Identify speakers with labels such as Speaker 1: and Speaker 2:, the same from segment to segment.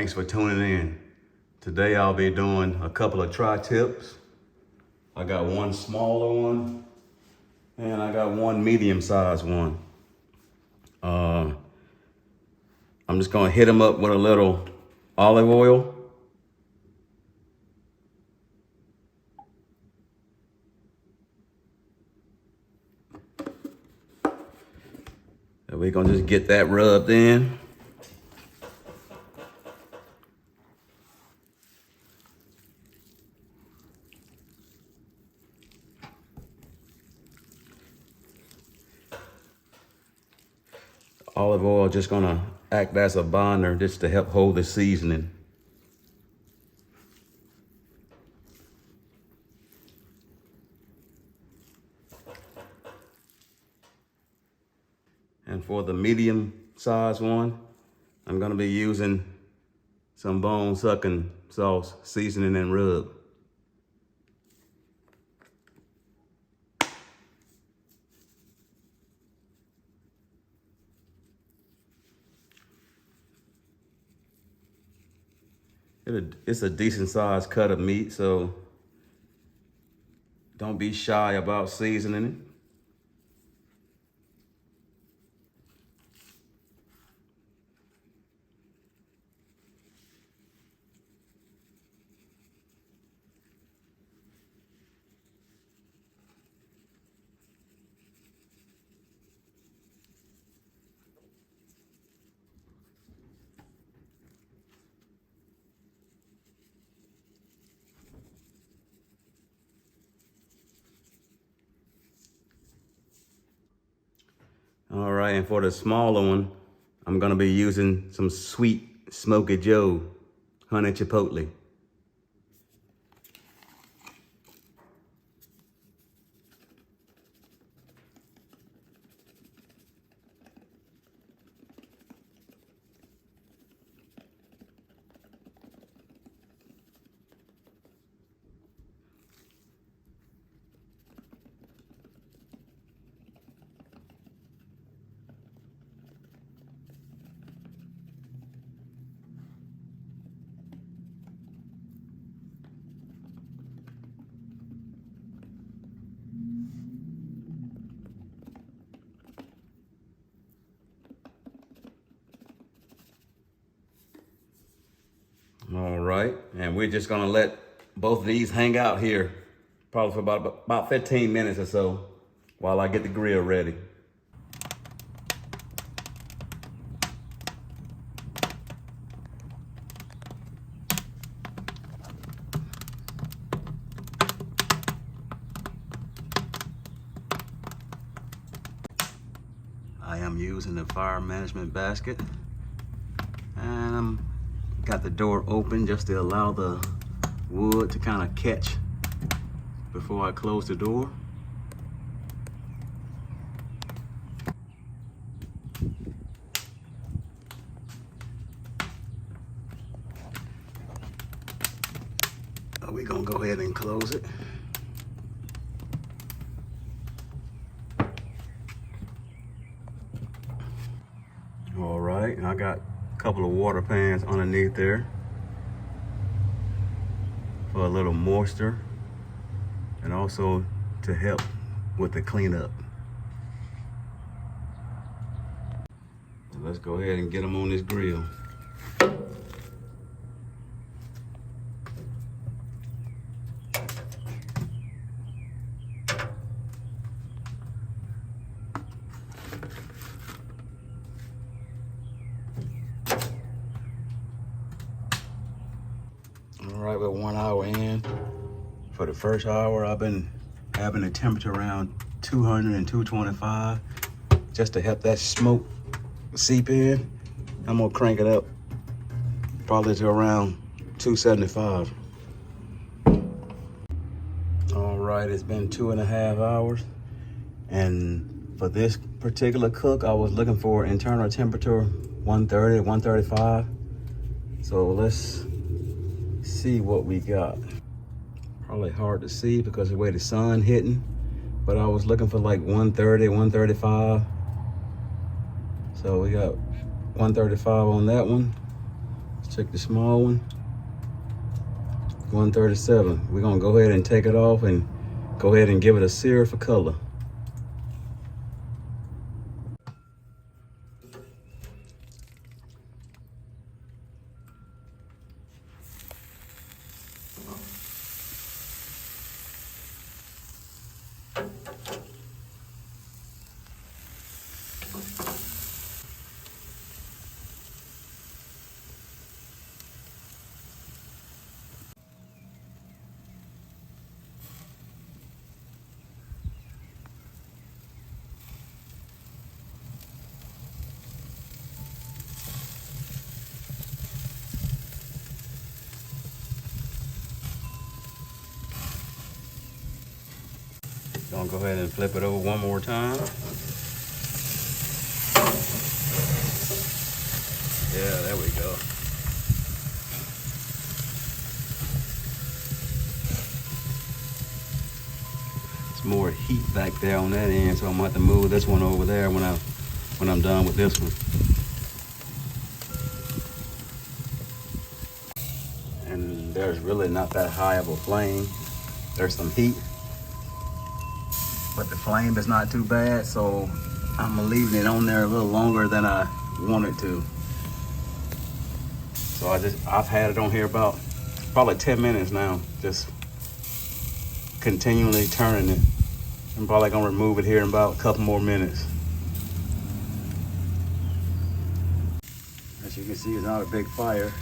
Speaker 1: Thanks for tuning in. Today I'll be doing a couple of tri-tips. I got one smaller one and I got one medium-sized one. I'm just gonna hit them up with a little olive oil. And we're gonna just get that rubbed in. Olive oil just gonna act as a binder just to help hold the seasoning. And for the medium size one, I'm gonna be using some bone sucking sauce, seasoning and rub. It's a decent sized cut of meat, so don't be shy about seasoning it. All right, and for the smaller one, I'm gonna be using some sweet Smoky Joe honey chipotle. All right, and we're just gonna let both of these hang out here probably for about 15 minutes or so while I get the grill ready. I am using the fire management basket, and I'm got the door open just to allow the wood to kind of catch before I close the door. We're gonna go ahead and close it. All right, and I got a couple of water pans underneath there for a little moisture and also to help with the cleanup. So let's go ahead and get them on this grill. All right, we're 1 hour in. For the first hour, I've been having the temperature around 200 and 225 just to help that smoke seep in. I'm gonna crank it up probably to around 275. All right, it's been 2.5 hours. And for this particular cook, I was looking for internal temperature 130, 135. So let's see what we got. Probably hard to see because of the way the sun hitting, but I was looking for like 130, 135. So we got 135 on that one. Let's Check the small one. 137. We're gonna go ahead and take it off and go ahead and give it a sear for color. Gonna go ahead and flip it over one more time. Yeah, there we go. It's more heat back there on that end, so I'm gonna have to move this one over there when I'm done with this one. And there's really not that high of a flame. There's some heat, but the flame is not too bad, so I'm leaving it on there a little longer than I wanted to. So I've had it on here about probably 10 minutes now, just continually turning it. I'm probably gonna remove it here in about a couple more minutes. As you can see, it's not a big fire.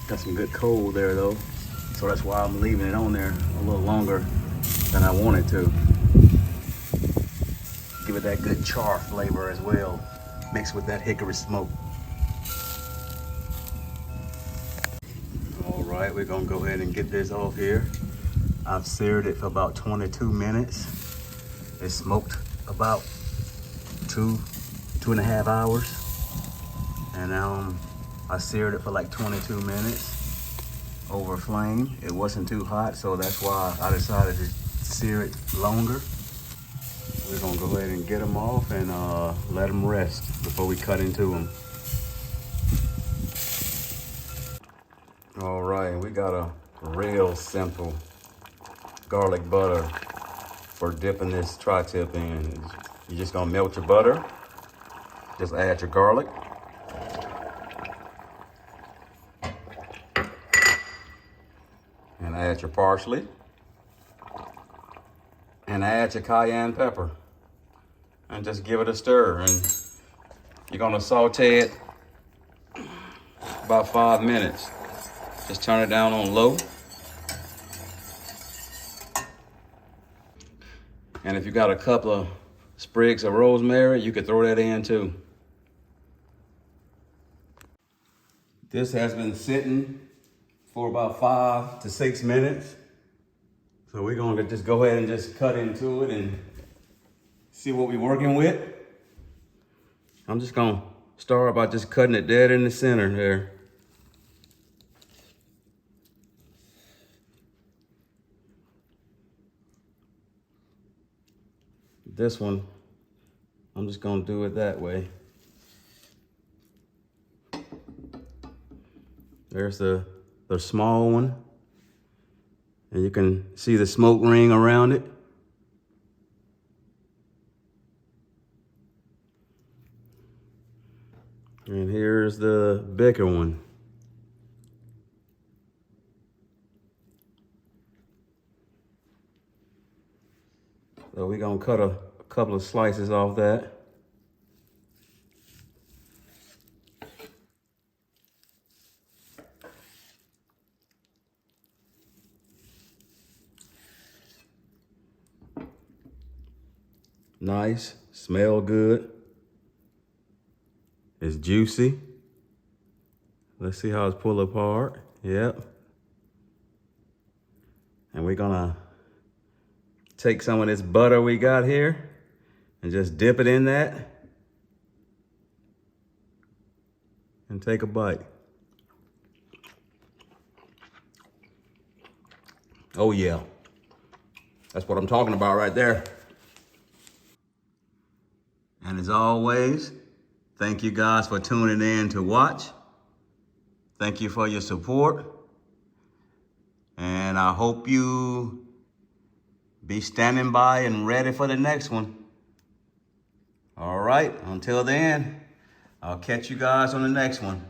Speaker 1: Got some good coal there though, so that's why I'm leaving it on there a little longer than I wanted to. Give it that good char flavor as well, mixed with that hickory smoke. All right, we're gonna go ahead and get this off here. I've seared it for about 22 minutes. It smoked about 2.5 hours. And I seared it for like 22 minutes over flame. It wasn't too hot, so that's why I decided to sear it longer. We're gonna go ahead and get them off and let them rest before we cut into them. All right, we got a real simple garlic butter for dipping this tri-tip in. You're just gonna melt your butter, just add your garlic, and add your parsley, and add your cayenne pepper, and just give it a stir. And you're gonna saute it about 5 minutes. Just turn it down on low. And if you got a couple of sprigs of rosemary, you could throw that in too. This has been sitting for about 5 to 6 minutes. So we're gonna just go ahead and just cut into it and see what we're working with. I'm just gonna start by just cutting it dead in the center there. This one, I'm just gonna do it that way. There's the small one. And you can see the smoke ring around it. And here's the bigger one. So we're gonna cut a couple of slices off that. Nice, smell good. It's juicy. Let's see how it's pulled apart. Yep. And we're gonna take some of this butter we got here and just dip it in that and take a bite. Oh yeah, that's what I'm talking about right there. And as always, thank you guys for tuning in to watch. Thank you for your support. And I hope you be standing by and ready for the next one. All right, until then, I'll catch you guys on the next one.